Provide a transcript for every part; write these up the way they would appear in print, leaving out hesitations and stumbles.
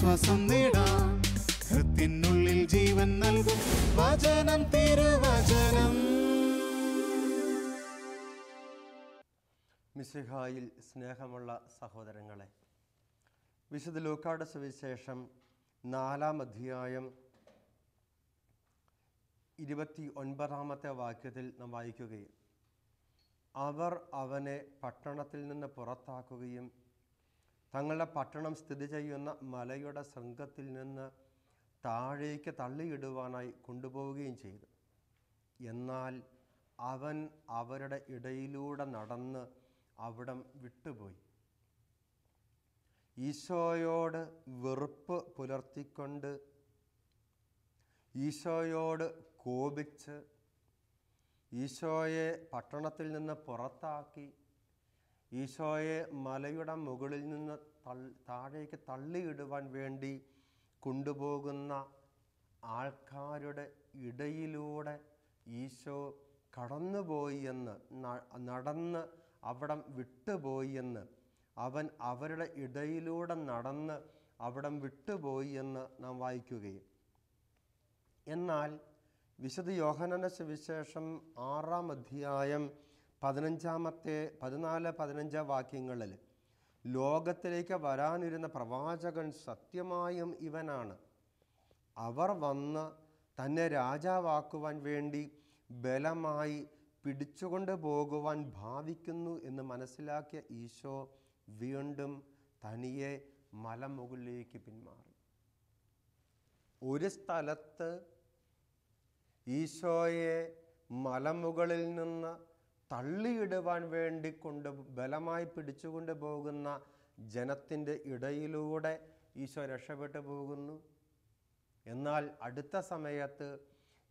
ആശ്വാസം നേടാം. ഹൃത്തിനുള്ളിൽ ജീവൻ നൽകും വചനം, തിരുവചനം. മിശിഹായിൽ സ്നേഹമുള്ള സഹോദരങ്ങളെ, വിശുദ്ധ ലൂക്കായുടെ സുവിശേഷം 4-ാം അധ്യായം 29-ാമത്തെ വാക്യത്തിൽ നാം വായിക്കുകയും, അവർ അവനെ പട്ടണത്തിൽ നിന്ന് പുറത്താക്കുകയും തങ്ങളുടെ പട്ടണം സ്ഥിതി ചെയ്യുന്ന മലയുടെ ശൃംഗത്തിൽ നിന്ന് താഴേക്ക് തള്ളിയിടുവാനായി കൊണ്ടുപോവുകയും ചെയ്തു. എന്നാൽ അവൻ അവരുടെ ഇടയിലൂടെ നടന്ന് അവിടം വിട്ടുപോയി. ഈശോയോട് വെറുപ്പ് പുലർത്തിക്കൊണ്ട്, ഈശോയോട് കോപിച്ച്, ഈശോയെ പട്ടണത്തിൽ നിന്ന് പുറത്താക്കി, ഈശോയെ മലയുടെ മുകളിൽ നിന്ന് താഴേക്ക് തള്ളിയിടുവാൻ വേണ്ടി കൊണ്ടുപോകുന്ന ആൾക്കാരുടെ ഇടയിലൂടെ ഈശോ കടന്നുപോയി എന്ന്, നടന്ന് അവിടം വിട്ടുപോയി എന്ന്, അവൻ അവരുടെ ഇടയിലൂടെ നടന്ന് അവിടം വിട്ടുപോയി എന്ന് നാം വായിക്കുകയും, എന്നാൽ വിശുദ്ധ യോഹന്നാന്റെ സുവിശേഷം 6-ാം അധ്യായം 14-15 വാക്യങ്ങളിൽ ലോകത്തിലേക്ക് വരാനിരുന്ന പ്രവാചകൻ സത്യമായും ഇവനാണ്, അവർ വന്ന് തന്നെ രാജാവാക്കുവാൻ വേണ്ടി ബലമായി പിടിച്ചുകൊണ്ട് പോകുവാൻ ഭാവിക്കുന്നു എന്ന് മനസ്സിലാക്കിയ ഈശോ വീണ്ടും തനിയെ മലമുകളിലേക്ക് പിന്മാറി. ഒരു സ്ഥലത്ത് ഈശോയെ മലമുകളിൽ നിന്ന് തള്ളിയിടുവാൻ വേണ്ടി ബലമായി പിടിച്ചുകൊണ്ട് പോകുന്ന ജനത്തിൻ്റെ ഇടയിലൂടെ ഈശോ രക്ഷപ്പെട്ടു പോകുന്നു. എന്നാൽ അടുത്ത സമയത്ത്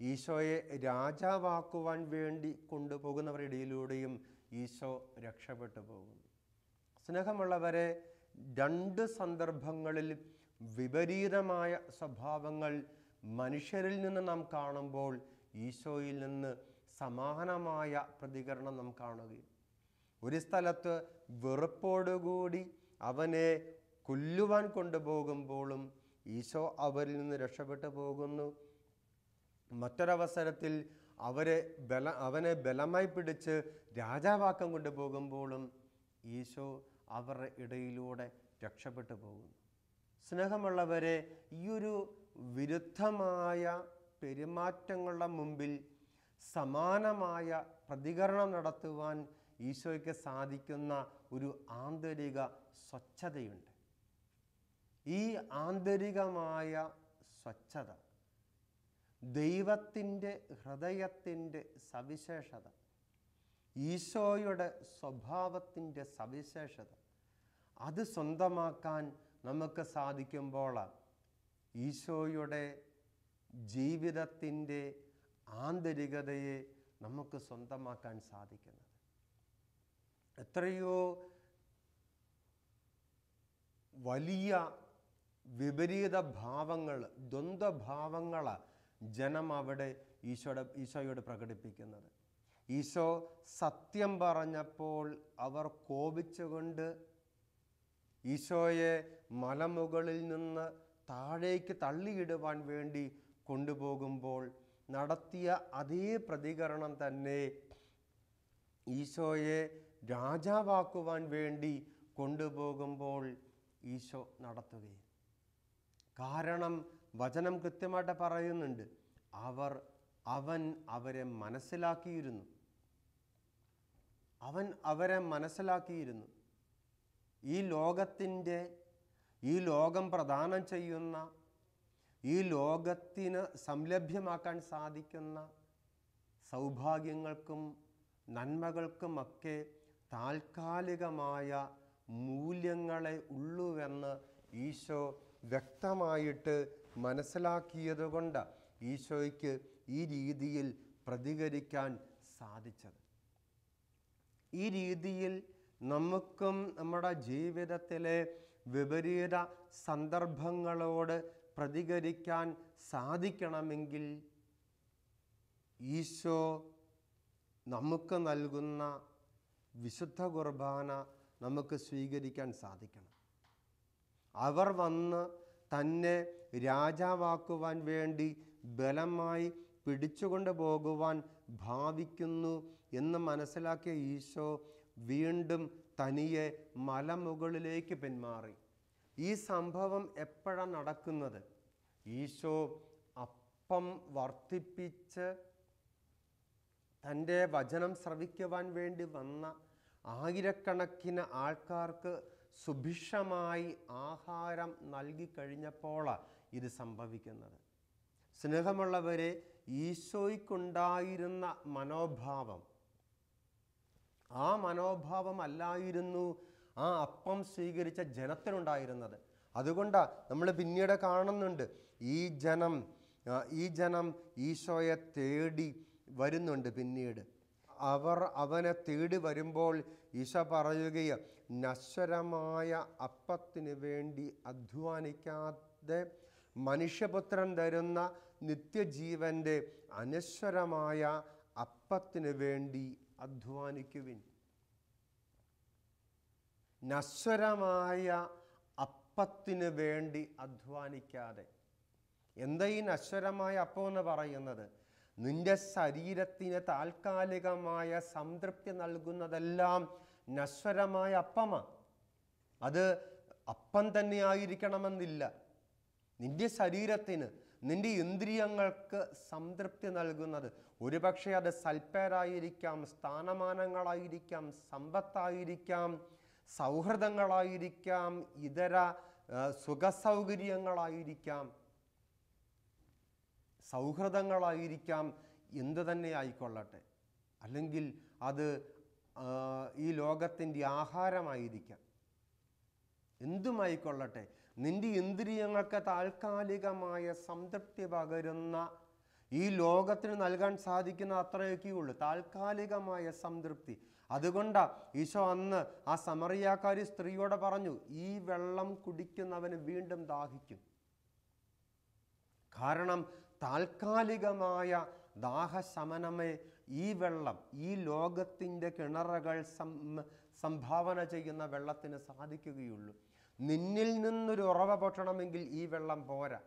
ഈശോയെ രാജാവാക്കുവാൻ വേണ്ടി കൊണ്ടുപോകുന്നവരുടെ ഇടയിലൂടെയും ഈശോ രക്ഷപ്പെട്ടു പോകുന്നു. സ്നേഹമുള്ളവരെ, 2 സന്ദർഭങ്ങളിൽ വിപരീതമായ സ്വഭാവങ്ങൾ മനുഷ്യരിൽ നിന്ന് നാം കാണുമ്പോൾ ഈശോയിൽ നിന്ന് സമാനമായ പ്രതികരണം നാം കാണുകയും, ഒരു സ്ഥലത്ത് വെറുപ്പോടുകൂടി അവനെ കൊല്ലുവാൻ കൊണ്ടുപോകുമ്പോഴും ഈശോ അവരിൽ നിന്ന് രക്ഷപ്പെട്ടു പോകുന്നു. മറ്റൊരവസരത്തിൽ അവനെ ബലമായി പിടിച്ച് രാജാവാക്കം കൊണ്ടുപോകുമ്പോഴും ഈശോ അവരുടെ ഇടയിലൂടെ രക്ഷപ്പെട്ടു പോകുന്നു. സ്നേഹമുള്ളവരെ, ഈയൊരു വിരുദ്ധമായ പെരുമാറ്റങ്ങളുടെ മുമ്പിൽ സമാനമായ പ്രതികരണം നടത്തുവാൻ ഈശോയ്ക്ക് സാധിക്കുന്ന ഒരു ആന്തരിക സ്വച്ഛതയുണ്ട്. ഈ ആന്തരികമായ സ്വച്ഛത ദൈവത്തിൻ്റെ ഹൃദയത്തിൻ്റെ സവിശേഷത, ഈശോയുടെ സ്വഭാവത്തിൻ്റെ സവിശേഷത, അത് സ്വന്തമാക്കാൻ നമുക്ക് സാധിക്കുമ്പോൾ ഈശോയുടെ ജീവിതത്തിൻ്റെ ആന്തരികതയെ നമുക്ക് സ്വന്തമാക്കാൻ സാധിക്കുന്നത്. എത്രയോ വലിയ വിപരീത ഭാവങ്ങൾ, ദ്വന്ദ്വഭാവങ്ങൾ ജനം അവിടെ ഈശോയോട് പ്രകടിപ്പിക്കുന്നത്. ഈശോ സത്യം പറഞ്ഞപ്പോൾ അവർ കോപിച്ചുകൊണ്ട് ഈശോയെ മലമുകളിൽ നിന്ന് താഴേക്ക് തള്ളിയിടുവാൻ വേണ്ടി കൊണ്ടുപോകുമ്പോൾ നടത്തിയ അതേ പ്രതികരണം തന്നെ ഈശോയെ രാജാവാക്കുവാൻ വേണ്ടി കൊണ്ടുപോകുമ്പോൾ ഈശോ നടത്തുകയും. കാരണം വചനം കൃത്യമായിട്ട് പറയുന്നുണ്ട്, അവൻ അവരെ മനസ്സിലാക്കിയിരുന്നു. അവൻ അവരെ മനസ്സിലാക്കിയിരുന്നു. ഈ ലോകം പ്രദാനം ചെയ്യുന്ന, ഈ ലോകത്തിന് സംലഭ്യമാക്കാൻ സാധിക്കുന്ന സൗഭാഗ്യങ്ങൾക്കും നന്മകൾക്കുമൊക്കെ താൽക്കാലികമായ മൂല്യങ്ങളെ ഉള്ളുവെന്ന് ഈശോ വ്യക്തമായിട്ട് മനസ്സിലാക്കിയതുകൊണ്ട് ഈശോയ്ക്ക് ഈ രീതിയിൽ പ്രതികരിക്കാൻ സാധിച്ചത്. ഈ രീതിയിൽ നമുക്കും നമ്മുടെ ജീവിതത്തിലെ വിപരീത സന്ദർഭങ്ങളോട് പ്രതികരിക്കാൻ സാധിക്കണമെങ്കിൽ ഈശോ നമുക്ക് നൽകുന്ന വിശുദ്ധ കുർബാന നമുക്ക് സ്വീകരിക്കാൻ സാധിക്കണം. അവർ വന്ന് തന്നെ രാജാവാക്കുവാൻ വേണ്ടി ബലമായി പിടിച്ചുകൊണ്ട് പോകുവാൻ ഭാവിക്കുന്നു എന്ന് മനസ്സിലാക്കിയ ഈശോ വീണ്ടും തനിയെ മലമുകളിലേക്ക് പിന്മാറി. ഈ സംഭവം എപ്പോഴാണ് നടക്കുന്നത്? ഈശോ അപ്പം വർദ്ധിപ്പിച്ച് തൻ്റെ വചനം ശ്രവിക്കുവാൻ വേണ്ടി വന്ന ആയിരക്കണക്കിന് ആൾക്കാർക്ക് സുഭിക്ഷമായി ആഹാരം നൽകിക്കഴിഞ്ഞപ്പോഴാണ് ഇത് സംഭവിക്കുന്നത്. സ്നേഹമുള്ളവരെ, ഈശോയ്ക്കുണ്ടായിരുന്ന മനോഭാവം, ആ മനോഭാവം അല്ലായിരുന്നു ആ അപ്പം സ്വീകരിച്ച ജനത്തിനുണ്ടായിരുന്നത്. അതുകൊണ്ടാണ് നമ്മൾ പിന്നീട് കാണുന്നുണ്ട്, ഈ ജനം ഈശോയെ തേടി വരുന്നുണ്ട്. പിന്നീട് അവർ അവനെ തേടി വരുമ്പോൾ ഈശോ പറയുകയാണ്, നശ്വരമായ അപ്പത്തിന് വേണ്ടി അധ്വാനിക്കാതെ മനുഷ്യപുത്രൻ തരുന്ന നിത്യജീവൻ്റെ അനശ്വരമായ അപ്പത്തിന് വേണ്ടി അധ്വാനിക്കുവിൻ. നശ്വരമായ അപ്പത്തിന് വേണ്ടി അധ്വാനിക്കാതെ. എന്താ ഈ നശ്വരമായ അപ്പം എന്ന് പറയുന്നത്? നിന്റെ ശരീരത്തിന് താൽക്കാലികമായ സംതൃപ്തി നൽകുന്നതെല്ലാം നശ്വരമായ അപ്പമാണ്. അത് അപ്പം തന്നെ ആയിരിക്കണമെന്നില്ല. നിന്റെ ശരീരത്തിന്, നിന്റെ ഇന്ദ്രിയങ്ങൾക്ക് സംതൃപ്തി നൽകുന്നത് ഒരുപക്ഷെ അത് സൽപ്പേരായിരിക്കാം, സ്ഥാനമാനങ്ങളായിരിക്കാം, സമ്പത്തായിരിക്കാം, സൗഹൃദങ്ങളായിരിക്കാം, ഇതര സുഖസൗകര്യങ്ങളായിരിക്കാം, എന്തു തന്നെ ആയിക്കൊള്ളട്ടെ. അല്ലെങ്കിൽ അത് ഈ ലോകത്തിൻ്റെ ആഹാരമായിരിക്കാം, എന്തുമായിക്കൊള്ളട്ടെ. നിന്റെ ഇന്ദ്രിയങ്ങൾക്ക് താൽക്കാലികമായ സംതൃപ്തി പകരുന്ന, ഈ ലോകത്തിന് നൽകാൻ സാധിക്കുന്ന അത്രയൊക്കെയുള്ളൂ, താൽക്കാലികമായ സംതൃപ്തി. അതുകൊണ്ടാണ് ഈശോ അന്ന് ആ സമറിയാക്കാരി സ്ത്രീയോട് പറഞ്ഞു, ഈ വെള്ളം കുടിക്കുന്നവന് വീണ്ടും ദാഹിക്കും. കാരണം താൽക്കാലികമായ ദാഹശമനമേ ഈ വെള്ളം, ഈ ലോകത്തിൻ്റെ കിണറുകൾ സംഭാവന ചെയ്യുന്ന വെള്ളത്തിന് സാധിക്കുകയുള്ളൂ. നിന്നിൽ നിന്നൊരു ഉറവ പൊട്ടണമെങ്കിൽ ഈ വെള്ളം പോരാ.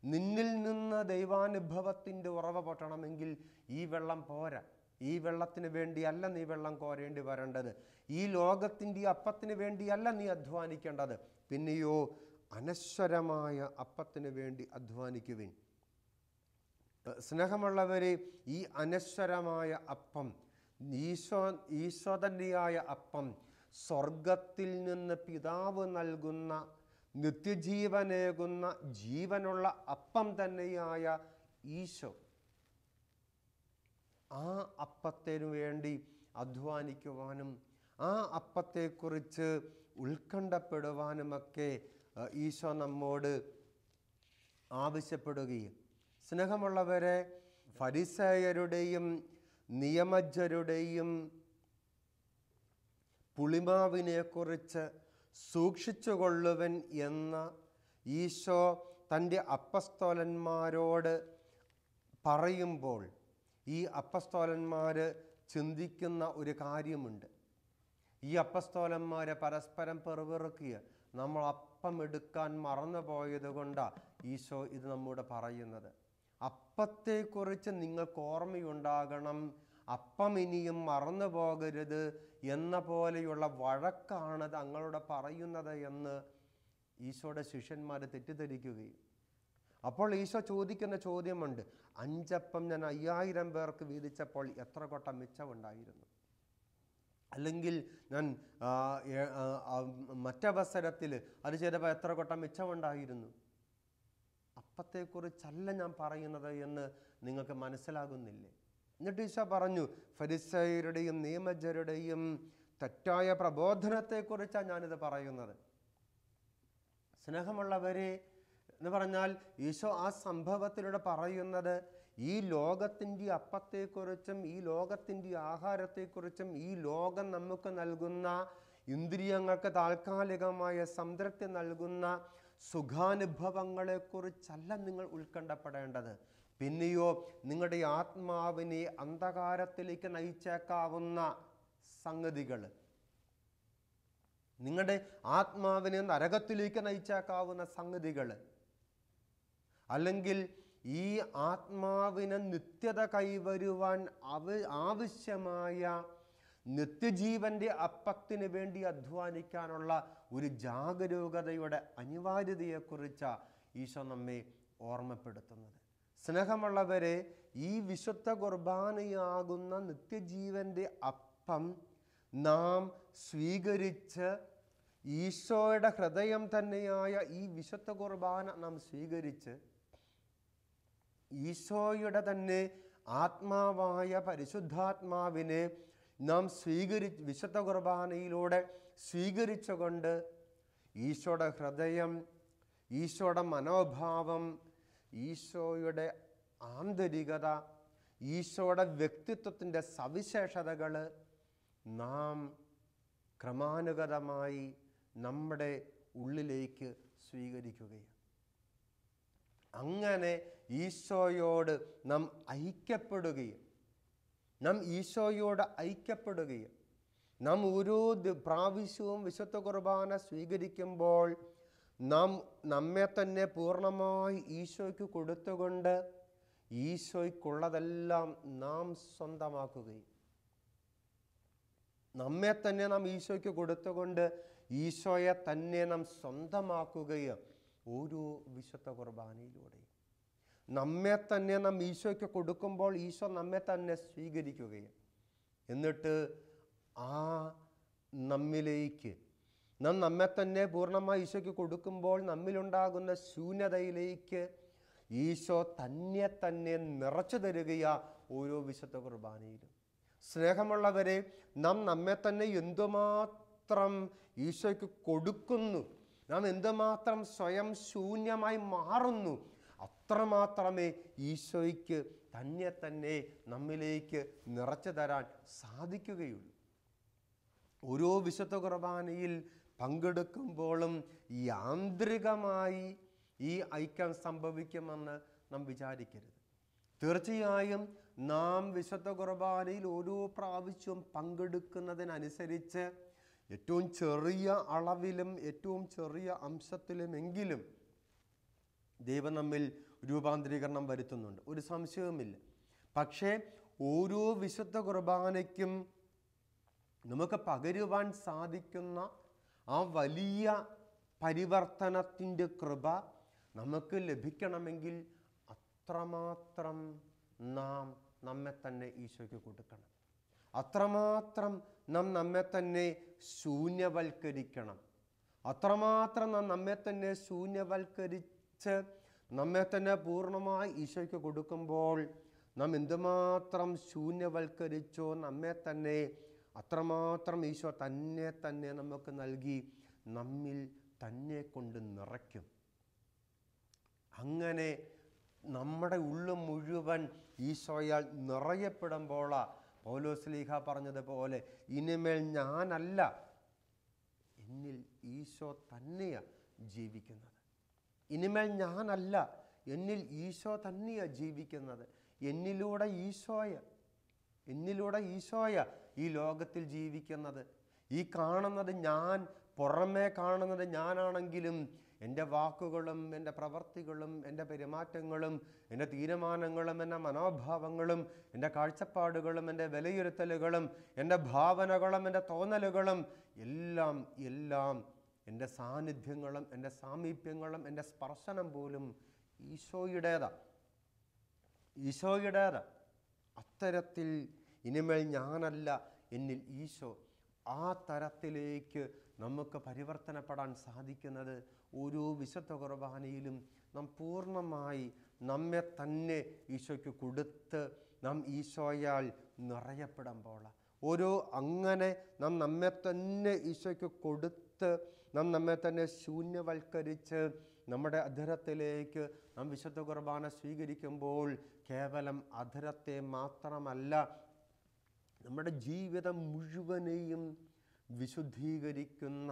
നിന്നിൽ നിന്ന് ദൈവാനുഭവത്തിൻ്റെ ഉറവ പൊട്ടണമെങ്കിൽ ഈ വെള്ളം പോരാ. ഈ വെള്ളത്തിന് വേണ്ടിയല്ല നീ വെള്ളം കോരേണ്ടി വരേണ്ടത്. ഈ ലോകത്തിൻ്റെ അപ്പത്തിന് വേണ്ടിയല്ല നീ അധ്വാനിക്കേണ്ടത്. പിന്നെയോ അനശ്വരമായ അപ്പത്തിന് വേണ്ടി അധ്വാനിക്കുവിൻ. സ്നേഹമുള്ളവരെ, ഈ അനശ്വരമായ അപ്പം, ഈശോതന്നെയായ അപ്പം, സ്വർഗത്തിൽ നിന്ന് പിതാവ് നൽകുന്ന, നിത്യജീവനേകുന്ന, ജീവനുള്ള അപ്പം തന്നെയായ ഈശോ, ആ അപ്പത്തിനു വേണ്ടി അധ്വാനിക്കുവാനും ആ അപ്പത്തെക്കുറിച്ച് ഉത്കണ്ഠപ്പെടുവാനുമൊക്കെ ഈശോ നമ്മോട് ആവശ്യപ്പെടുകയും. സ്നേഹമുള്ളവരെ, ഫരിസേയരുടെയും നിയമജ്ഞരുടെയും പുളിമാവിനെക്കുറിച്ച് സൂക്ഷിച്ചുകൊള്ളുവൻ എന്ന് ഈശോ തൻ്റെ അപ്പസ്തോലന്മാരോട് പറയുമ്പോൾ ഈ അപ്പസ്തോലന്മാർ ചിന്തിക്കുന്ന ഒരു കാര്യമുണ്ട്. ഈ അപ്പസ്തോലന്മാരെ പരസ്പരം പെറുപിറുക്കിയ നമ്മൾ അപ്പം എടുക്കാൻ മറന്നു പോയത് കൊണ്ടാണ് ഈശോ ഇത് നമ്മോട് പറയുന്നത്. അപ്പത്തെക്കുറിച്ച് നിങ്ങൾക്ക് ഓർമ്മയുണ്ടാകണം, അപ്പം ഇനിയും മറന്നു പോകരുത് എന്ന പോലെയുള്ള വഴക്കാണ് തങ്ങളോട് പറയുന്നത് എന്ന് ഈശോയുടെ ശിഷ്യന്മാർ തെറ്റിദ്ധരിക്കുകയും. അപ്പോൾ ഈശോ ചോദിക്കുന്ന ചോദ്യമുണ്ട്, 5 അപ്പം ഞാൻ 5000 പേർക്ക് വീതിച്ചപ്പോൾ എത്ര കൊട്ട മിച്ചമുണ്ടായിരുന്നു? അല്ലെങ്കിൽ ഞാൻ മറ്റവസരത്തിൽ അത് ചെയ്തപ്പോൾ എത്ര കൊട്ട മിച്ചമുണ്ടായിരുന്നു? അപ്പത്തെക്കുറിച്ചല്ല ഞാൻ പറയുന്നത് എന്ന് നിങ്ങൾക്ക് മനസ്സിലാകുന്നില്ലേ? എന്നിട്ട് ഈശോ പറഞ്ഞു, ഫരിസേയരുടെയും നിയമജ്ഞരുടെയും തെറ്റായ പ്രബോധനത്തെക്കുറിച്ചാണ് ഞാനിത് പറയുന്നത്. സ്നേഹമുള്ളവരെ എന്ന് പറഞ്ഞാൽ ഈശോ ആ സംഭവത്തിലൂടെ പറയുന്നത് ഈ ലോകത്തിൻ്റെ അപ്പത്തെക്കുറിച്ചും ഈ ലോകത്തിൻ്റെ ആഹാരത്തെക്കുറിച്ചും ഈ ലോകം നമുക്ക് നൽകുന്ന ഇന്ദ്രിയങ്ങൾക്ക് താൽക്കാലികമായ സംതൃപ്തി നൽകുന്ന സുഖാനുഭവങ്ങളെക്കുറിച്ചല്ല നിങ്ങൾ ഉത്കണ്ഠപ്പെടേണ്ടത്. പിന്നെയോ നിങ്ങളുടെ ആത്മാവിനെ അന്ധകാരത്തിലേക്ക് നയിച്ചേക്കാവുന്ന സംഗതികൾ, നിങ്ങളുടെ ആത്മാവിനെ നരകത്തിലേക്ക് നയിച്ചേക്കാവുന്ന സംഗതികൾ, അല്ലെങ്കിൽ ഈ ആത്മാവിന് നിത്യത കൈവരുവാൻ ആവശ്യമായ നിത്യജീവൻ്റെ അപ്പത്തിന് വേണ്ടി അധ്വാനിക്കാനുള്ള ഒരു ജാഗരൂകതയുടെ അനിവാര്യതയെക്കുറിച്ച് ഈശോ നമ്മെ ഓർമ്മപ്പെടുത്തുന്നത്. സ്നേഹമുള്ളവരെ, ഈ വിശുദ്ധ കുർബാനയാകുന്ന നിത്യജീവൻ്റെ അപ്പം നാം സ്വീകരിച്ച് ഈശോയുടെ ഹൃദയം തന്നെയായ ഈ വിശുദ്ധ കുർബാന നാം സ്വീകരിച്ച് ഈശോയുടെ തന്നെ ആത്മാവായ പരിശുദ്ധാത്മാവിനെ നാം വിശുദ്ധ കുർബാനയിലൂടെ സ്വീകരിച്ചുകൊണ്ട് ഈശോയുടെ ഹൃദയം, ഈശോയുടെ മനോഭാവം, ഈശോയുടെ ആന്തരികത, ഈശോയുടെ വ്യക്തിത്വത്തിൻ്റെ സവിശേഷതകൾ നാം ക്രമാനുഗതമായി നമ്മുടെ ഉള്ളിലേക്ക് സ്വീകരിക്കുകയാണ്. അങ്ങനെ ഈശോയോട് നാം ഐക്യപ്പെടുകയും നാം ഓരോ പ്രാവശ്യവും വിശുദ്ധ കുർബാന സ്വീകരിക്കുമ്പോൾ നാം നമ്മെ തന്നെ പൂർണ്ണമായി ഈശോയ്ക്ക് കൊടുത്തുകൊണ്ട് ഈശോയ്ക്കുള്ളതെല്ലാം നാം സ്വന്തമാക്കുകയും നമ്മെ തന്നെ നാം ഈശോയ്ക്ക് കൊടുത്തുകൊണ്ട് ഈശോയെ തന്നെ നാം സ്വന്തമാക്കുകയും ഓരോ വിശുദ്ധ കുർബാനയിലൂടെയും നമ്മെ തന്നെ നാം ഈശോയ്ക്ക് കൊടുക്കുമ്പോൾ ഈശോ നമ്മെ തന്നെ സ്വീകരിക്കുകയും എന്നിട്ട് ആ നമ്മിലേക്ക് നാം നമ്മെ തന്നെ പൂർണ്ണമായി ഈശോയ്ക്ക് കൊടുക്കുമ്പോൾ നമ്മിലുണ്ടാകുന്ന ശൂന്യതയിലേക്ക് ഈശോ തന്നെ നിറച്ചു തരികയാ ഓരോ വിശുദ്ധ കുർബാനയിലും. സ്നേഹമുള്ളവരെ, നാം നമ്മെ തന്നെ എന്തുമാത്രം ഈശോയ്ക്ക് കൊടുക്കുന്നു, നാം എന്തുമാത്രം സ്വയം ശൂന്യമായി മാറുന്നു, അത്രമാത്രമേ ഈശോയ്ക്ക് തന്നെ നമ്മിലേക്ക് നിറച്ചു തരാൻ സാധിക്കുകയുള്ളൂ. ഓരോ വിശുദ്ധ കുർബാനയിൽ പങ്കെടുക്കുമ്പോഴും യാന്ത്രികമായി ഈ ഐക്യം സംഭവിക്കുമെന്ന് നാം വിചാരിക്കരുത്. തീർച്ചയായും നാം വിശുദ്ധ കുർബാനയിൽ ഓരോ പ്രാവശ്യവും പങ്കെടുക്കുന്നതിനനുസരിച്ച് ഏറ്റവും ചെറിയ അളവിലും ഏറ്റവും ചെറിയ അംശത്തിലുമെങ്കിലും ദൈവം നമ്മിൽ രൂപാന്തരീകരണം വരുത്തുന്നുണ്ട്, ഒരു സംശയവുമില്ല. പക്ഷേ ഓരോ വിശുദ്ധ കുർബാനയ്ക്കും നമുക്ക് പകരുവാൻ സാധിക്കുന്ന ആ വലിയ പരിവർത്തനത്തിൻ്റെ കൃപ നമുക്ക് ലഭിക്കണമെങ്കിൽ അത്രമാത്രം നാം നമ്മെ തന്നെ ഈശോയ്ക്ക് കൊടുക്കണം, അത്രമാത്രം നാം നമ്മെ തന്നെ ശൂന്യവൽക്കരിക്കണം, അത്രമാത്രം നാം നമ്മെ തന്നെ ശൂന്യവൽക്കരിച്ച് നമ്മെ തന്നെ പൂർണ്ണമായി ഈശോയ്ക്ക് കൊടുക്കുമ്പോൾ നാം എന്തുമാത്രം ശൂന്യവൽക്കരിച്ചോ നമ്മെ തന്നെ അത്രമാത്രം ഈശോ തന്നെ നമുക്ക് നൽകി നമ്മിൽ തന്നെ കൊണ്ട് നിറയ്ക്കും. അങ്ങനെ നമ്മുടെ ഉള്ളു മുഴുവൻ ഈശോയാൽ നിറയപ്പെടുമ്പോൾ പൗലോസ്ലീഹ പറഞ്ഞതുപോലെ ഇനിമേൽ ഞാനല്ല, എന്നിൽ ഈശോ തന്നെയാണ് ജീവിക്കുന്നത്. ഇനിമേൽ ഞാനല്ല, എന്നിൽ ഈശോ തന്നെയാണ് ജീവിക്കുന്നത്. എന്നിലൂടെ ഈശോയ ഈ ലോകത്തിൽ ജീവിക്കുന്നത്. ഈ കാണുന്നത് ഞാൻ, പുറമേ കാണുന്നത് ഞാനാണെങ്കിലും എൻ്റെ വാക്കുകളും എൻ്റെ പ്രവർത്തികളും എൻ്റെ പെരുമാറ്റങ്ങളും എൻ്റെ തീരുമാനങ്ങളും എൻ്റെ മനോഭാവങ്ങളും എൻ്റെ കാഴ്ചപ്പാടുകളും എൻ്റെ വിലയിരുത്തലുകളും എൻ്റെ ഭാവനകളും എൻ്റെ തോന്നലുകളും എല്ലാം എൻ്റെ സാന്നിധ്യങ്ങളും എൻ്റെ സാമീപ്യങ്ങളും എൻ്റെ സ്പർശനം പോലും ഈശോയുടേതാ. അത്തരത്തിൽ ഇനിമേൽ ഞാനല്ല, എന്നിൽ ഈശോ, ആ തരത്തിലേക്ക് നമുക്ക് പരിവർത്തനപ്പെടാൻ സാധിക്കുന്നത് ഓരോ വിശുദ്ധ കുർബാനയിലും നാം പൂർണ്ണമായി നമ്മെ തന്നെ ഈശോയ്ക്ക് കൊടുത്ത് നാം ഈശോയാൽ നിറയപ്പെടുമ്പോൾ, അങ്ങനെ നാം നമ്മെ തന്നെ ഈശോയ്ക്ക് കൊടുത്ത് നാം നമ്മെ തന്നെ ശൂന്യവൽക്കരിച്ച് നമ്മുടെ അധരത്തിലേക്ക് നാം വിശുദ്ധ കുർബാന സ്വീകരിക്കുമ്പോൾ കേവലം അധരത്തെ മാത്രമല്ല, നമ്മുടെ ജീവിതം മുഴുവനെയും വിശുദ്ധീകരിക്കുന്ന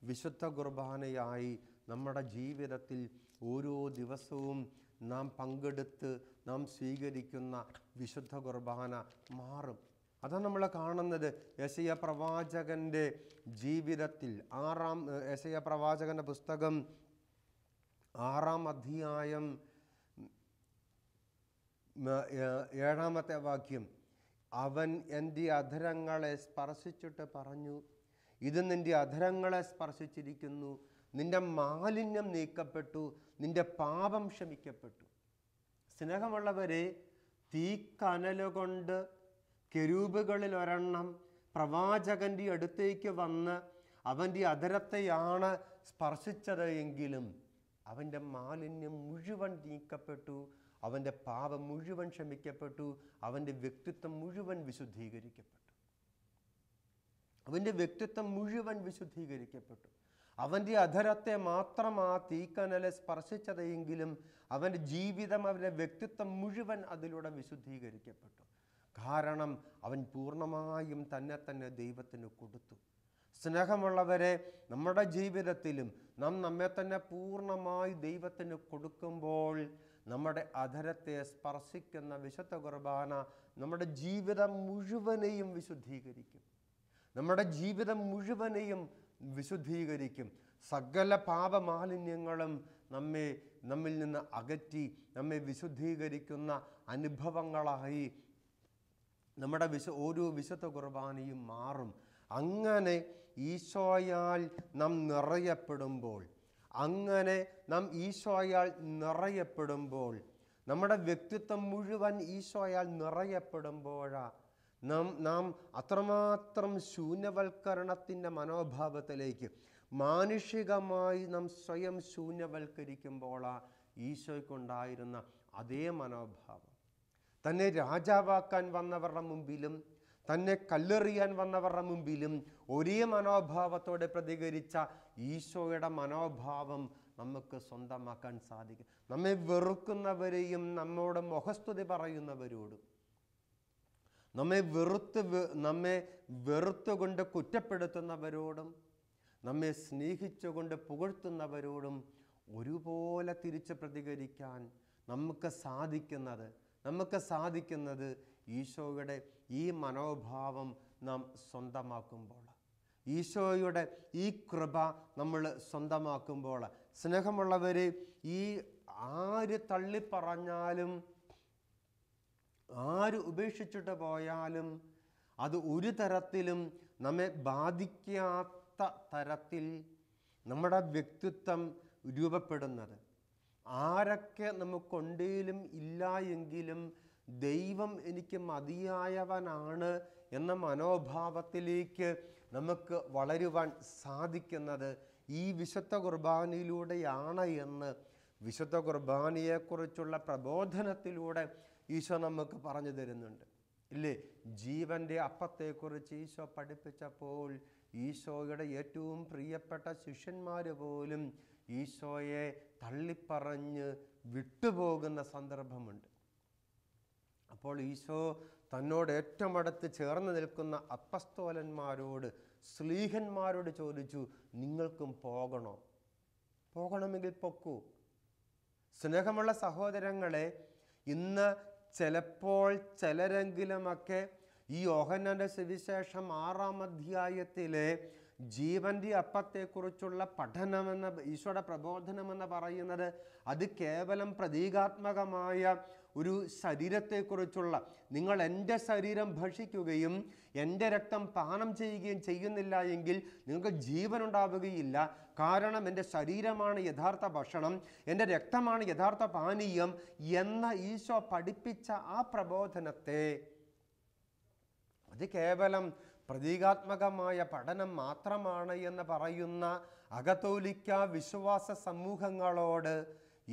വിശുദ്ധ കുർബാനയായി നമ്മുടെ ജീവിതത്തിൽ ഓരോ ദിവസവും നാം പങ്കെടുത്ത് നാം സ്വീകരിക്കുന്ന വിശുദ്ധ കുർബാന മാറും. അതാണ് നമ്മൾ കാണുന്നത് യെശയ്യാ പ്രവാചകൻ്റെ ജീവിതത്തിൽ. യെശയ്യാ പ്രവാചകൻ്റെ പുസ്തകം 6-ാം അധ്യായം 7-ാമത്തെ വാക്യം, അവൻ എൻ്റെ അധരങ്ങളെ സ്പർശിച്ചിട്ട് പറഞ്ഞു, ഇത് നിൻ്റെ അധരങ്ങളെ സ്പർശിച്ചിരിക്കുന്നു, നിൻ്റെ മാലിന്യം നീക്കപ്പെട്ടു, നിൻ്റെ പാപം ക്ഷമിക്കപ്പെട്ടു. സ്നേഹമുള്ളവരെ, തീക്കനലുകൊണ്ട് കെരൂബുകളിൽ ഒരെണ്ണം പ്രവാചകൻ്റെ അടുത്തേക്ക് വന്ന് അവൻ്റെ അധരത്തെയാണ് സ്പർശിച്ചത് എങ്കിലും അവൻ്റെ മാലിന്യം മുഴുവൻ നീക്കപ്പെട്ടു, അവൻ്റെ പാപം മുഴുവൻ ക്ഷമിക്കപ്പെട്ടു, അവൻ്റെ വ്യക്തിത്വം മുഴുവൻ വിശുദ്ധീകരിക്കപ്പെട്ടു. അവൻ്റെ വ്യക്തിത്വം മുഴുവൻ വിശുദ്ധീകരിക്കപ്പെട്ടു. അവൻ്റെ അധരത്തെ മാത്രം ആ തീക്കനലെ സ്പർശിച്ചതെങ്കിലും അവൻ്റെ ജീവിതം, അവൻ്റെ വ്യക്തിത്വം മുഴുവൻ അതിലൂടെ വിശുദ്ധീകരിക്കപ്പെട്ടു. കാരണം അവൻ പൂർണ്ണമായും തന്നെ ദൈവത്തിന് കൊടുത്തു. സ്നേഹമുള്ളവരെ, നമ്മുടെ ജീവിതത്തിലും നാം നമ്മെ തന്നെ പൂർണ്ണമായി ദൈവത്തിന് കൊടുക്കുമ്പോൾ നമ്മുടെ അധരത്തെ സ്പർശിക്കുന്ന വിശുദ്ധ കുർബാന നമ്മുടെ ജീവിതം മുഴുവനെയും വിശുദ്ധീകരിക്കും. നമ്മുടെ ജീവിതം മുഴുവനെയും വിശുദ്ധീകരിക്കും. സകല പാപമാലിന്യങ്ങളും നമ്മിൽ നിന്ന് അകറ്റി നമ്മെ വിശുദ്ധീകരിക്കുന്ന അനുഭവങ്ങളായി നമ്മുടെ ഓരോ വിശുദ്ധ കുർബാനയും മാറും. അങ്ങനെ ഈശോയാൽ നാം നിറയപ്പെടുമ്പോൾ, നമ്മുടെ വ്യക്തിത്വം മുഴുവൻ ഈശോയാൽ നിറയപ്പെടുമ്പോഴാണ് നാം അത്രമാത്രം ശൂന്യവൽക്കരണത്തിൻ്റെ മനോഭാവത്തിലേക്ക്, മാനുഷികമായി നാം സ്വയം ശൂന്യവൽക്കരിക്കുമ്പോഴാണ് ഈശോയ്ക്കുണ്ടായിരുന്ന അതേ മനോഭാവം, തന്നെ രാജാവാക്കാൻ വന്നവരുടെ മുമ്പിലും തന്നെ കല്ലെറിയാൻ വന്നവരുടെ മുമ്പിലും ഒരേ മനോഭാവത്തോടെ പ്രതികരിച്ച ഈശോയുടെ മനോഭാവം നമുക്ക് സ്വന്തമാക്കാൻ സാധിക്കും. നമ്മെ വെറുക്കുന്നവരെയും നമ്മോട് മുഖസ്തുതി പറയുന്നവരോടും, നമ്മെ വെറുത്തുകൊണ്ട് കുറ്റപ്പെടുത്തുന്നവരോടും, നമ്മെ സ്നേഹിച്ചുകൊണ്ട് പുകഴ്ത്തുന്നവരോടും ഒരുപോലെ തിരിച്ച് പ്രതികരിക്കാൻ നമുക്ക് സാധിക്കുന്നത് ഈശോയുടെ ഈ മനോഭാവം നാം സ്വന്തമാക്കുമ്പോൾ, ഈശോയുടെ ഈ കൃപ നമ്മൾ സ്വന്തമാക്കുമ്പോൾ. സ്നേഹമുള്ളവരെ, ഈ ആര് തള്ളിപ്പറഞ്ഞാലും ആര് ഉപേക്ഷിച്ചിട്ട് പോയാലും അത് ഒരു തരത്തിലും നമ്മെ ബാധിക്കാത്ത തരത്തിൽ നമ്മുടെ വ്യക്തിത്വം രൂപപ്പെടുന്നത്, ആരൊക്കെ നമുക്കുണ്ടെങ്കിലും ഇല്ല എങ്കിലും ദൈവം എനിക്ക് മതിയായവനാണ് എന്ന മനോഭാവത്തിലേക്ക് നമുക്ക് വളരുവാൻ സാധിക്കുന്നത് ഈ വിശുദ്ധ കുർബാനയിലൂടെയാണ് എന്ന് വിശുദ്ധ കുർബാനയെക്കുറിച്ചുള്ള പ്രബോധനത്തിലൂടെ ഈശോ നമുക്ക് പറഞ്ഞു തരുന്നുണ്ട്, ഇല്ലേ? ജീവൻ്റെ അപ്പത്തെക്കുറിച്ച് ഈശോ പഠിപ്പിച്ചപ്പോൾ ഈശോയുടെ ഏറ്റവും പ്രിയപ്പെട്ട ശിഷ്യന്മാർ പോലും ഈശോയെ തള്ളിപ്പറഞ്ഞ് വിട്ടുപോകുന്ന സന്ദർഭമുണ്ട്. അപ്പോൾ ഈശോ തന്നോട് ഏറ്റവും അടുത്ത് ചേർന്ന് നിൽക്കുന്ന അപ്പസ്തോലന്മാരോട്, സ്ലീഹന്മാരോട് ചോദിച്ചു, നിങ്ങൾക്കും പോകണമെങ്കിൽ പൊക്കൂ. സ്നേഹമുള്ള സഹോദരങ്ങളെ, ഇന്ന് ചിലപ്പോൾ ചിലരെങ്കിലുമൊക്കെ ഈ യോഹന്നാന്റെ സുവിശേഷം 6-ാം അധ്യായത്തിലെ ജീവൻ്റെ അപ്പത്തെക്കുറിച്ചുള്ള പഠനമെന്ന ഈശോയുടെ പ്രബോധനമെന്ന് പറയുന്നത് അത് കേവലം പ്രതീകാത്മകമായ ഒരു ശരീരത്തെക്കുറിച്ചുള്ള, നിങ്ങൾ എൻ്റെ ശരീരം ഭക്ഷിക്കുകയും എൻ്റെ രക്തം പാനം ചെയ്യുകയും ചെയ്യുന്നില്ല എങ്കിൽ നിങ്ങൾക്ക് ജീവനുണ്ടാവുകയില്ല. കാരണം എൻ്റെ ശരീരമാണ് യഥാർത്ഥ ഭക്ഷണം, എൻ്റെ രക്തമാണ് യഥാർത്ഥ പാനീയം എന്ന ഈശോ പഠിപ്പിച്ച ആ പ്രബോധനത്തെ അത് കേവലം പ്രതീകാത്മകമായ പഠനം മാത്രമാണ് എന്ന് പറയുന്ന അകത്തോലിക്ക വിശ്വാസ സമൂഹങ്ങളോട്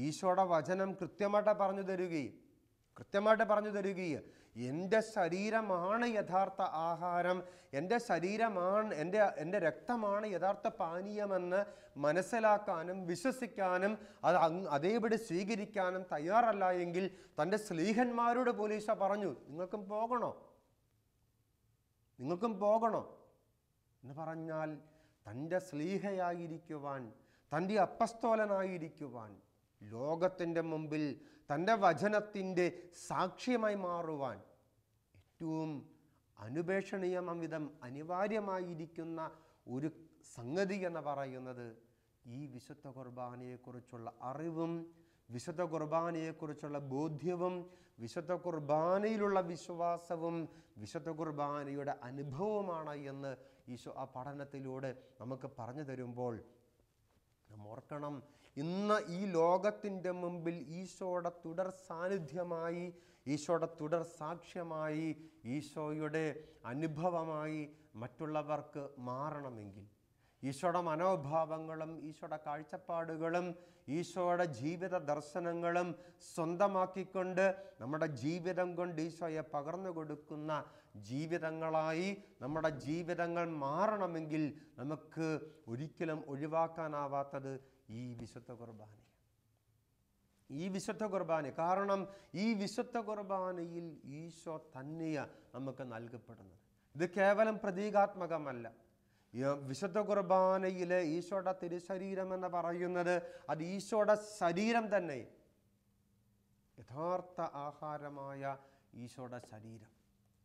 ഈശോയുടെ വചനം കൃത്യമായിട്ട് പറഞ്ഞു തരികയും എൻ്റെ ശരീരമാണ് യഥാർത്ഥ ആഹാരം, എൻ്റെ ശരീരമാണ്, എൻ്റെ രക്തമാണ് യഥാർത്ഥ പാനീയമെന്ന് മനസ്സിലാക്കാനും വിശ്വസിക്കാനും അത് അതേപടി സ്വീകരിക്കാനും തയ്യാറല്ല എങ്കിൽ തൻ്റെ സ്ലീഹന്മാരോട് പോലും ഈശോ പറഞ്ഞു, നിങ്ങൾക്കും പോകണോ എന്ന് പറഞ്ഞാൽ തൻ്റെ സ്ലീഹയായിരിക്കുവാൻ, തൻ്റെ അപ്പസ്തോലനായിരിക്കുവാൻ, ലോകത്തിൻ്റെ മുമ്പിൽ തൻ്റെ വചനത്തിൻ്റെ സാക്ഷ്യമായി മാറുവാൻ ഏറ്റവും അനുപേക്ഷണീയമിതം അനിവാര്യമായിരിക്കുന്ന ഒരു സംഗതി എന്ന് പറയുന്നത് ഈ വിശുദ്ധ കുർബാനയെക്കുറിച്ചുള്ള അറിവും വിശുദ്ധ കുർബാനയെക്കുറിച്ചുള്ള ബോധ്യവും വിശുദ്ധ കുർബാനയിലുള്ള വിശ്വാസവും വിശുദ്ധ കുർബാനയുടെ അനുഭവമാണ് എന്ന് ഈശോ ആ പഠനത്തിലൂടെ നമുക്ക് പറഞ്ഞു തരുമ്പോൾ നാം ഓർക്കണം, ഇന്ന് ഈ ലോകത്തിൻ്റെ മുമ്പിൽ ഈശോയുടെ തുടർ സാന്നിധ്യമായി, ഈശോയുടെ തുടർ സാക്ഷ്യമായി, ഈശോയുടെ അനുഭവമായി മറ്റുള്ളവർക്ക് മാറണമെങ്കിൽ, ഈശോയുടെ മനോഭാവങ്ങളും ഈശോയുടെ കാഴ്ചപ്പാടുകളും ഈശോയുടെ ജീവിത ദർശനങ്ങളും സ്വന്തമാക്കിക്കൊണ്ട് നമ്മുടെ ജീവിതം കൊണ്ട് ഈശോയെ പകർന്നു കൊടുക്കുന്ന ജീവിതങ്ങളായി നമ്മുടെ ജീവിതങ്ങൾ മാറണമെങ്കിൽ നമുക്ക് ഒരിക്കലും ഒഴിവാക്കാനാവാത്തത് ഈ വിശുദ്ധ കുർബാന. ഈ വിശുദ്ധ കുർബാന കാരണം ഈ വിശുദ്ധ കുർബാനയിൽ ഈശോ തന്നെയാണ് നമുക്ക് നൽകപ്പെടുന്നത്. ഇത് കേവലം പ്രതീകാത്മകമല്ല. വിശുദ്ധ കുർബാനയിലെ ഈശോയുടെ തിരുശരീരം എന്ന് പറയുന്നത് അത് ഈശോയുടെ ശരീരം തന്നെ, യഥാർത്ഥ ആഹാരമായ ഈശോയുടെ ശരീരം,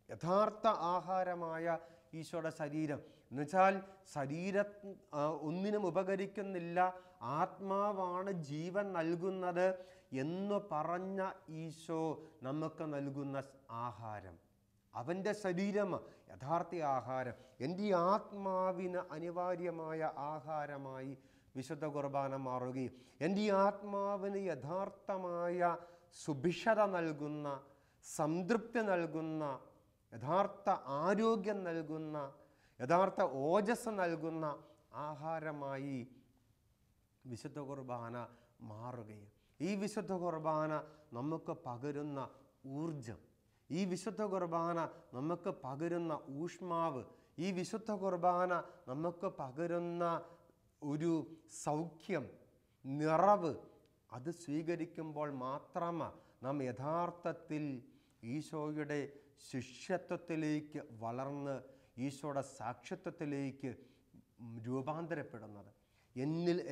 യഥാർത്ഥ ആഹാരമായ ഈശോയുടെ ശരീരം എന്നുവെച്ചാൽ ശരീരം ഒന്നിനും ഉപകരിക്കുന്നില്ല, ആത്മാവാണ് ജീവൻ നൽകുന്നത് എന്ന് പറഞ്ഞ ഈശോ നമുക്ക് നൽകുന്ന ആഹാരം, അവൻ്റെ ശരീരം യഥാർത്ഥ ആഹാരം, എൻ്റെ ആത്മാവിന് അനിവാര്യമായ ആഹാരമായി വിശുദ്ധ കുർബാന മാറുകയും എൻ്റെ ആത്മാവിന് യഥാർത്ഥമായ സുഭിക്ഷത നൽകുന്ന, സംതൃപ്തി നൽകുന്ന, യഥാർത്ഥ ആരോഗ്യം നൽകുന്ന, യഥാർത്ഥ ഓജസ് നൽകുന്ന ആഹാരമായി വിശുദ്ധ കുർബാന മാറുകയും ഈ വിശുദ്ധ കുർബാന നമുക്ക് പകരുന്ന ഊർജം, ഈ വിശുദ്ധ കുർബാന നമുക്ക് പകരുന്ന ഊഷ്മാവ്, ഈ വിശുദ്ധ കുർബാന നമുക്ക് പകരുന്ന ഒരു സൗഖ്യം, നിറവ്, അത് സ്വീകരിക്കുമ്പോൾ മാത്രമാണ് നാം യഥാർത്ഥത്തിൽ ഈശോയുടെ ശിഷ്യത്വത്തിലേക്ക് വളർന്ന് ഈശോയുടെ സാക്ഷ്യത്വത്തിലേക്ക് രൂപാന്തരപ്പെടുന്നത്.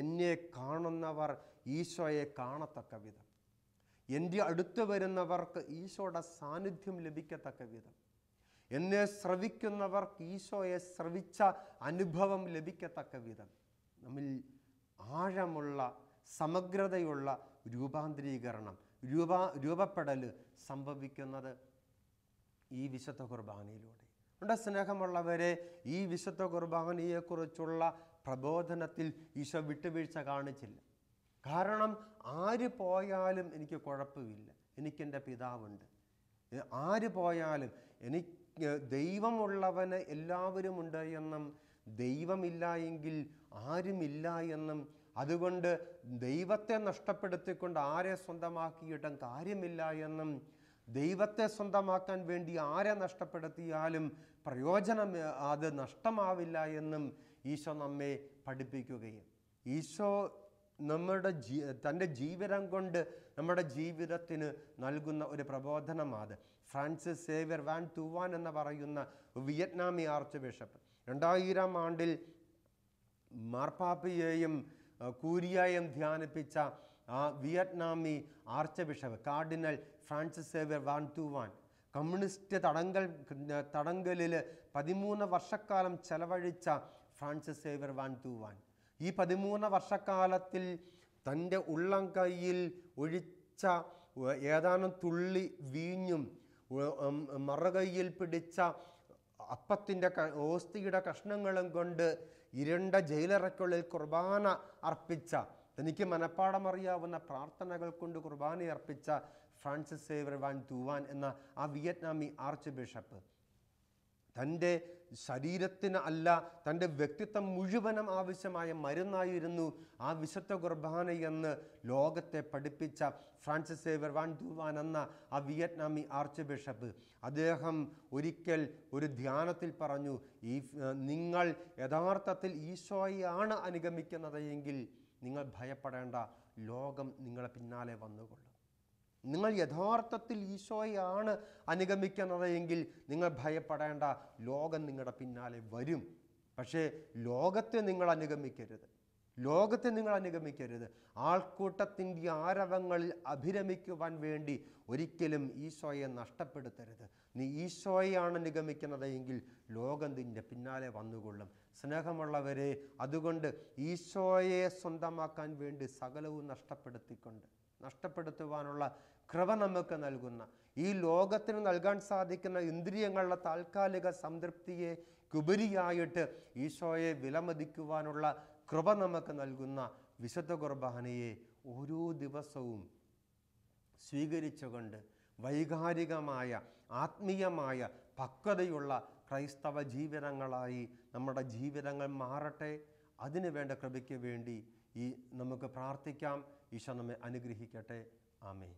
എന്നെ കാണുന്നവർ ഈശോയെ കാണത്തക്ക വിധം, എൻ്റെ അടുത്ത് വരുന്നവർക്ക് ഈശോയുടെ സാന്നിധ്യം ലഭിക്കത്തക്ക വിധം, എന്നെ ശ്രവിക്കുന്നവർക്ക് ഈശോയെ ശ്രവിച്ച അനുഭവം ലഭിക്കത്തക്ക വിധം നമ്മിൽ ആഴമുള്ള സമഗ്രതയുള്ള രൂപാന്തരീകരണം, രൂപപ്പെടൽ സംഭവിക്കുന്നത് ഈ വിശുദ്ധ കുർബാനയിലൂടെ. നമ്മുടെ സ്നേഹമുള്ളവരെ, ഈ വിശുദ്ധ കുർബാനയെക്കുറിച്ചുള്ള പ്രബോധനത്തിൽ ഈശോ വിട്ടുവീഴ്ച കാണിച്ചില്ല. കാരണം ആര് പോയാലും എനിക്ക് കുഴപ്പമില്ല, എനിക്കെൻ്റെ പിതാവുണ്ട്. ആര് പോയാലും എനിക്ക് ദൈവമുള്ളവന് എല്ലാവരുമുണ്ട് എന്നും ദൈവമില്ല എങ്കിൽ ആരുമില്ല എന്നും, അതുകൊണ്ട് ദൈവത്തെ നഷ്ടപ്പെടുത്തിക്കൊണ്ട് ആരെ സ്വന്തമാക്കിയിട്ടും കാര്യമില്ല എന്നും, ദൈവത്തെ സ്വന്തമാക്കാൻ വേണ്ടി ആരെ നഷ്ടപ്പെടുത്തിയാലും പ്രയോജനം അത് നഷ്ടമാവില്ല എന്നും ഈശോ നമ്മെ പഠിപ്പിക്കുകയും ഈശോ തൻ്റെ ജീവിതം കൊണ്ട് നമ്മുടെ ജീവിതത്തിന് നൽകുന്ന ഒരു പ്രബോധനമാണ്. ഫ്രാൻസിസ് സേവ്യർ വാൻ തൂവാൻ എന്ന് പറയുന്ന വിയറ്റ്നാമി ആർച്ച് ബിഷപ്പ് 2000 ആണ്ടിൽ മാർപ്പാപ്പയെയും കൂരിയായും ധ്യാനിപ്പിച്ച ആ വിയറ്റ്നാമി archbishop cardinal Francis Xavier Van Thuan communist തടങ്കലിൽ 13 വർഷക്കാലം ചെലവഴിച്ച ഫ്രാൻസിസ് സേവ്യർ വാൻ തൂവാൻ ഈ 13 വർഷക്കാലത്തിൽ തൻ്റെ ഉള്ളം കൈയിൽ ഒഴിച്ച ഏതാനും തുള്ളി വീഞ്ഞും മറുകൈയിൽ പിടിച്ച അപ്പത്തിൻ്റെ ഓസ്തിയുടെ കഷ്ണങ്ങളും കൊണ്ട് ഇരുണ്ട ജയിലറയ്ക്കുള്ളിൽ കുർബാന അർപ്പിച്ച, തനിക്ക് മനപ്പാടമറിയാവുന്ന പ്രാർത്ഥനകൾ കൊണ്ട് കുർബാന അർപ്പിച്ച ഫ്രാൻസിസ് സേവ്യർ വാൻ തൂവാൻ എന്ന ആ വിയറ്റ്നാമി ആർച്ച് ബിഷപ്പ് തൻ്റെ ശരീരത്തിന് അല്ല, തൻ്റെ വ്യക്തിത്വം മുഴുവനും ആവശ്യമായ മരുന്നായിരുന്നു ആ വിശുദ്ധ കുർബാന എന്ന് ലോകത്തെ പഠിപ്പിച്ച ഫ്രാൻസിസ് സേവ്യർ വാൻ തൂവാൻ എന്ന ആ വിയറ്റ്നാമി ആർച്ച് ബിഷപ്പ്. അദ്ദേഹം ഒരിക്കൽ ഒരു ധ്യാനത്തിൽ പറഞ്ഞു, നിങ്ങൾ യഥാർത്ഥത്തിൽ ഈശോയാണ് അനുഗമിക്കുന്നത് എങ്കിൽ നിങ്ങൾ ഭയപ്പെടേണ്ട, ലോകം നിങ്ങളെ പിന്നാലെ വന്നുകൊള്ളും. നിങ്ങൾ യഥാർത്ഥത്തിൽ ഈശോയാണ് അനുഗമിക്കുന്നത് എങ്കിൽ നിങ്ങൾ ഭയപ്പെടേണ്ട, ലോകം നിങ്ങളുടെ പിന്നാലെ വരും. പക്ഷേ ലോകത്തെ നിങ്ങൾ അനുഗമിക്കരുത്, ലോകത്തെ നിങ്ങൾ അനുഗമിക്കരുത്. ആൾക്കൂട്ടത്തിൻ്റെ ആരവങ്ങളിൽ അഭിരമിക്കുവാൻ വേണ്ടി ഒരിക്കലും ഈശോയെ നഷ്ടപ്പെടുത്തരുത്. നീ ഈശോയാണ് അനുഗമിക്കുന്നത് എങ്കിൽ ലോകം നിൻ്റെ പിന്നാലെ വന്നുകൊള്ളും. സ്നേഹമുള്ളവരെ, അതുകൊണ്ട് ഈശോയെ സ്വന്തമാക്കാൻ വേണ്ടി സകലവും നഷ്ടപ്പെടുത്തിക്കൊണ്ട് നഷ്ടപ്പെടുത്തുവാനുള്ള കൃപ നമുക്ക് നൽകുന്ന, ഈ ലോകത്തിന് നൽകാൻ സാധിക്കുന്ന ഇന്ദ്രിയങ്ങളുടെ താൽക്കാലിക സംതൃപ്തിയെ ഉപരിയായിട്ട് ഈശോയെ വിലമതിക്കുവാനുള്ള കൃപ നമുക്ക് നൽകുന്ന വിശുദ്ധ കുർബാനയെ ഓരോ ദിവസവും സ്വീകരിച്ചുകൊണ്ട് വൈകാരികമായ ആത്മീയമായ പക്വതയുള്ള ക്രൈസ്തവ ജീവിതങ്ങളായി നമ്മുടെ ജീവിതങ്ങൾ മാറട്ടെ. അതിനു വേണ്ട കൃപയ്ക്ക് വേണ്ടി നമുക്ക് പ്രാർത്ഥിക്കാം. ഈശോ നമ്മെ അനുഗ്രഹിക്കട്ടെ. ആമേൻ.